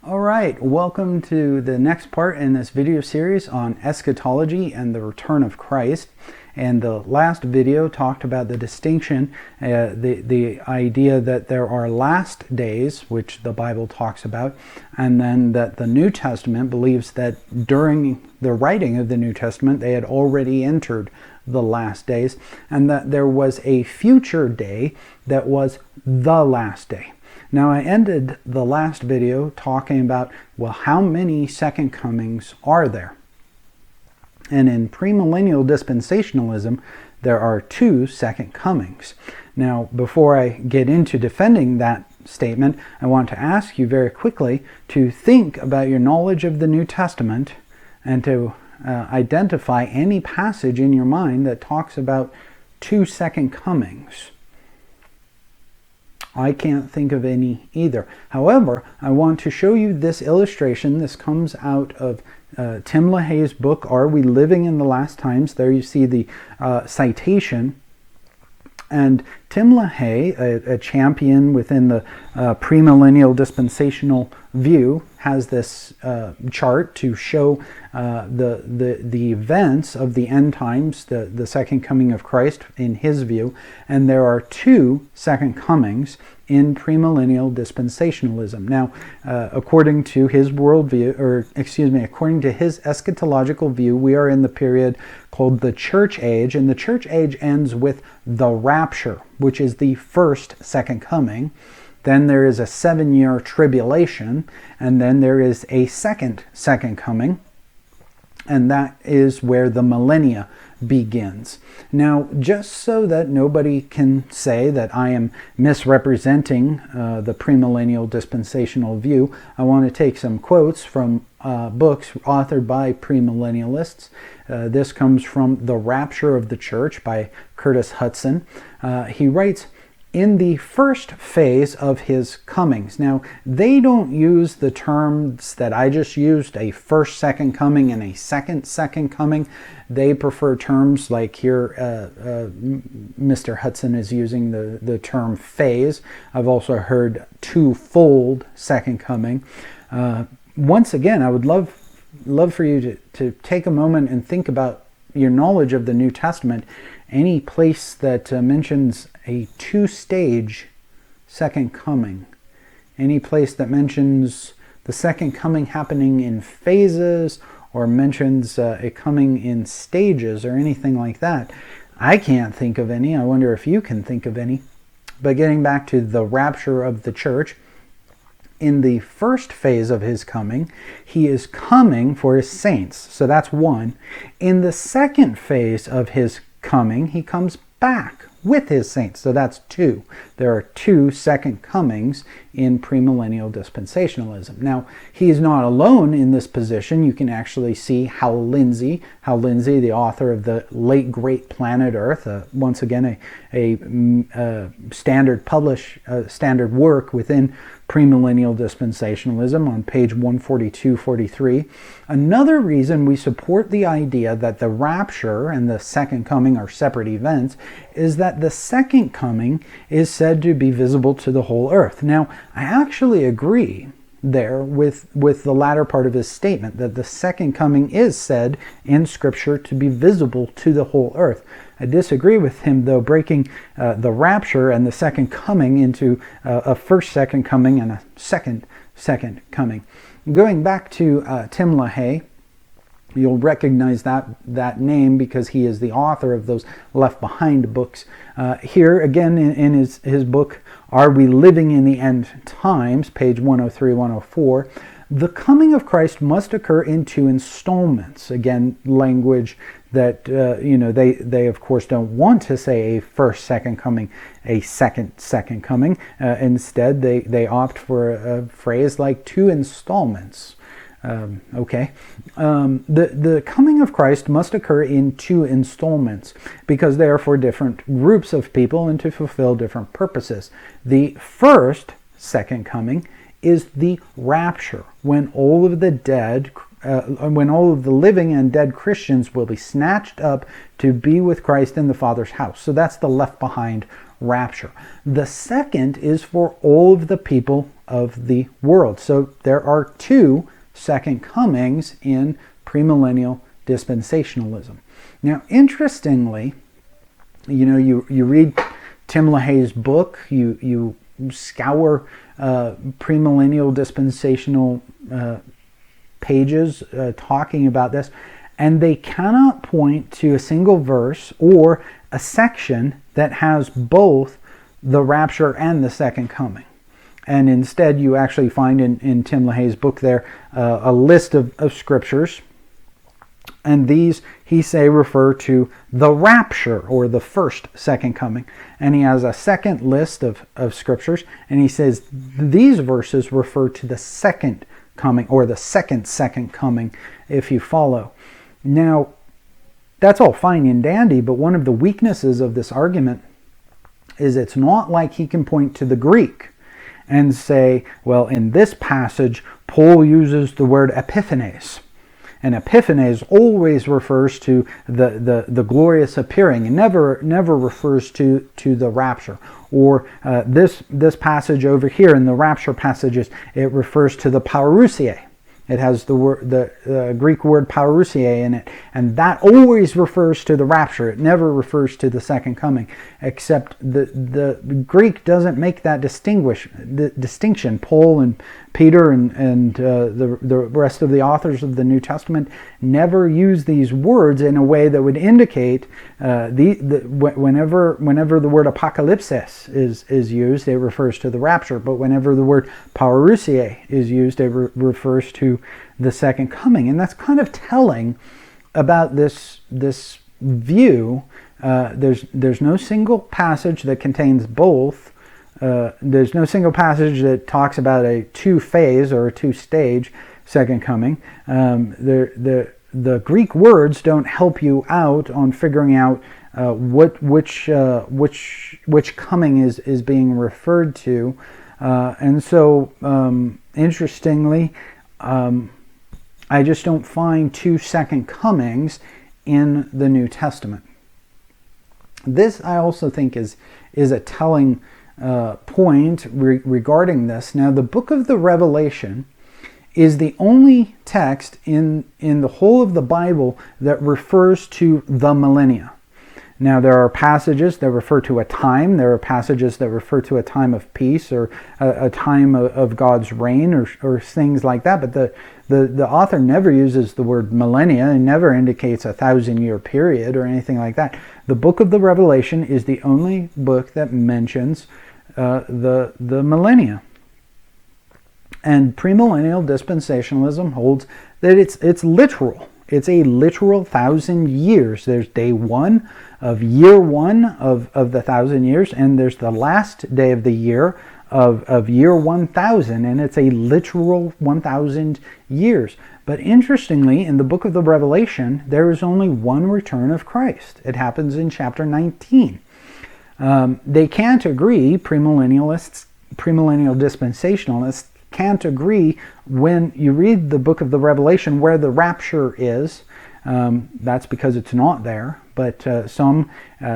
All right, welcome to the next part in this video series on eschatology and the return of Christ. And the last video talked about the distinction, the idea that there are last days, which the Bible talks about, and then that the New Testament believes that during the writing of the New Testament, they had already entered the last days, and that there was a future day that was the last day. Now, I ended the last video talking about, well, how many second comings are there? And in premillennial dispensationalism, there are 2 second comings. Now, before I get into defending that statement, I want to ask you very quickly to think about your knowledge of the New Testament and to identify any passage in your mind that talks about 2 second comings. I can't think of any either. However, I want to show you this illustration. This comes out of Tim LaHaye's book, Are We Living in the Last Times? There you see the citation. And Tim LaHaye, a champion within the premillennial dispensational view, has this chart to show the events of the end times, the second coming of Christ in his view. And there are 2 second comings in premillennial dispensationalism. Now, according to his worldview, according to his eschatological view, we are in the period called the Church Age, and the Church Age ends with the Rapture, which is the first second coming. Then there is a 7-year tribulation, and then there is a second coming, and that is where the millennia begins. Now, just so that nobody can say that I am misrepresenting the premillennial dispensational view, I want to take some quotes from books authored by premillennialists. This comes from The Rapture of the Church by Curtis Hutson. He writes, in the first phase of his comings. Now, they don't use the terms that I just used, a first second coming and a second coming. They prefer terms like here, Mr. Hutson is using the term phase. I've also heard twofold second coming. Once again, I would love for you to take a moment and think about your knowledge of the New Testament. Any place that mentions a 2-stage second coming, any place that mentions the second coming happening in phases or mentions it coming in stages or anything like that, I can't think of any. I wonder if you can think of any. But getting back to the rapture of the church, in the first phase of his coming, he is coming for his saints. So that's 1. In the second phase of his coming, he comes back with his saints. So that's 2. There are 2 second comings in premillennial dispensationalism. Now, he is not alone in this position. You can actually see how Lindsey, the author of the late great Planet Earth, once again a standard work within premillennial dispensationalism on page 142-43. Another reason we support the idea that the rapture and the second coming are separate events is that the second coming is said to be visible to the whole earth. Now, I actually agree there with the latter part of his statement, that the second coming is said in Scripture to be visible to the whole earth. I disagree with him, though, breaking the rapture and the second coming into a first second coming and a second coming. Going back to Tim LaHaye, you'll recognize that name because he is the author of those Left Behind books. Here, again, in his book, Are We Living in the End Times, page 103-104, the coming of Christ must occur in 2 installments. Again, language that, they of course don't want to say a first, second coming, a second coming. Instead, they opt for a phrase like 2 installments. The coming of Christ must occur in 2 installments because they are for different groups of people and to fulfill different purposes. The first second coming is the rapture, when all of the living and dead Christians will be snatched up to be with Christ in the Father's house. So that's the left behind rapture. The second is for all of the people of the world. So there are two second comings in premillennial dispensationalism. Now, interestingly, you read Tim LaHaye's book, you scour premillennial dispensational pages talking about this, and they cannot point to a single verse or a section that has both the rapture and the second coming. And instead, you actually find in Tim LaHaye's book there a list of scriptures. And these, he say, refer to the rapture, or the first second coming. And he has a second list of scriptures, and he says these verses refer to the second coming, or the second coming, if you follow. Now, that's all fine and dandy, but one of the weaknesses of this argument is it's not like he can point to the Greek and say, well, in this passage, Paul uses the word epiphanes. And epiphanes always refers to the glorious appearing, and never refers to the rapture. Or this passage over here in the rapture passages, it refers to the parousia. It has the Greek word parousia in it, and that always refers to the rapture. It never refers to the second coming, except the Greek doesn't make that distinction. Paul and Peter and the rest of the authors of the New Testament never use these words in a way that would indicate whenever the word apocalypsis is used, it refers to the rapture. But whenever the word parousia is used, it refers to the second coming. And that's kind of telling about this view. There's no single passage that contains both. There's no single passage that talks about a two-phase or a two-stage second coming. The Greek words don't help you out on figuring out which coming is being referred to, and so interestingly, I just don't find two second comings in the New Testament. This, I also think, is a telling point regarding this. Now, the book of the Revelation is the only text in the whole of the Bible that refers to the millennia. Now, there are passages that refer to a time. There are passages that refer to a time of peace, or a time of God's reign, or things like that. But the author never uses the word millennia, and never indicates a 1,000-year period or anything like that. The book of the Revelation is the only book that mentions the millennia. And premillennial dispensationalism holds that it's literal. It's a literal 1,000 years. There's day one of year one of the 1,000 years, and there's the last day of the year of year 1,000, and it's a literal 1,000 years. But interestingly, in the book of the Revelation, there is only one return of Christ. It happens in chapter 19. They can't agree, premillennial dispensationalists can't agree when you read the book of the Revelation where the rapture is. That's because it's not there. But some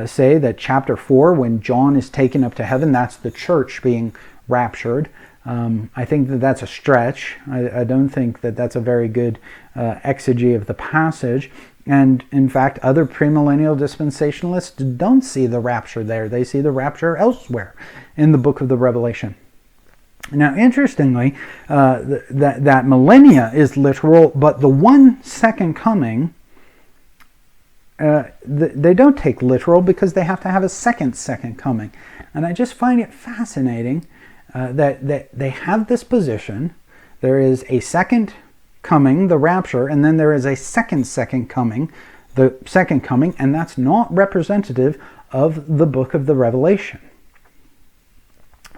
say that chapter 4, when John is taken up to heaven, that's the church being raptured. I think that's a stretch. I don't think that's a very good exegy of the passage. And in fact, other premillennial dispensationalists don't see the rapture there. They see the rapture elsewhere in the book of the Revelation. Now, interestingly, that millennia is literal, but the one second coming, they don't take literal, because they have to have a second coming. And I just find it fascinating that they have this position. There is a second coming, the rapture, and then there is a second coming, the second coming, and that's not representative of the book of the Revelation.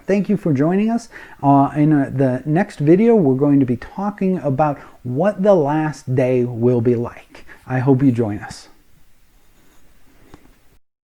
Thank you for joining us. In the next video, we're going to be talking about what the last day will be like. I hope you join us.